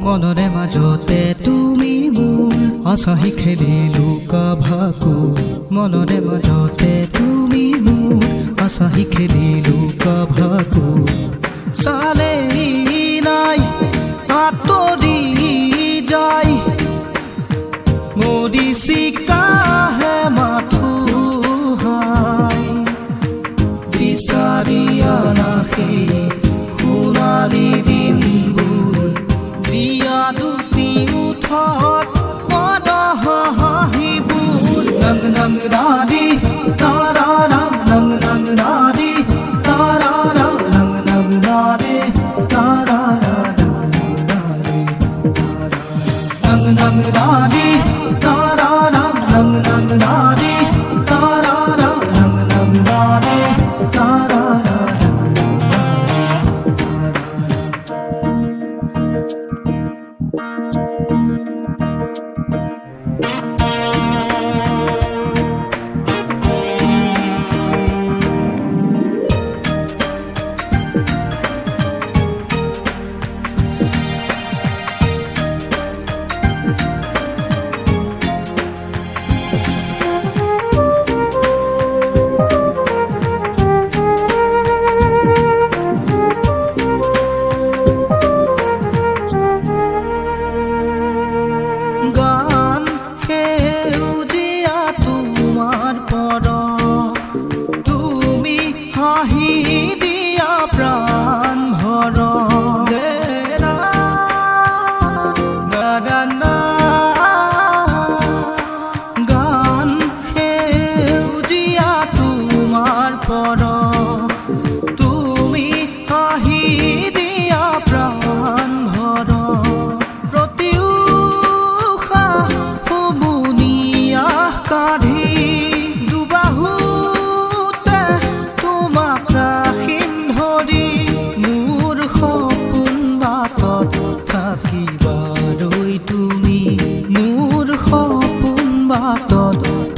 মনৰে মাজতে তুমি মোৰ আছাহি খেলি লুকা ভাকু মনৰে মাজতে তুমি মোৰ আছাহি খেলি লুকা ভাকু চালে নাই আঁতৰি যায় মৰিচিকাহে মাথো হাই বিচাৰি অনা সেই সোণালী দিনবোৰ দিয়া দুটি উঠত পদহ হাঁহিবোৰ নং নং ৰাধি তাৰাৰাম নং নং ৰাধি তাৰাৰাম নং নং ৰাধি তাৰাৰাম নং নং ৰাধি তাৰাৰাম নং নং ৰাধি তাৰাৰাম নং নং ৰাধি তাৰাৰাম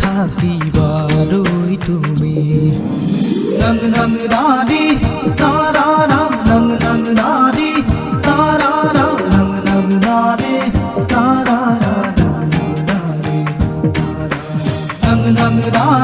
থাকিবাৰই তুমি নং নং ৰাধি তাৰাৰাম নং নং ৰাধি তাৰাৰাম নং নং ৰাধি তাৰাৰাম নং নং ৰাধি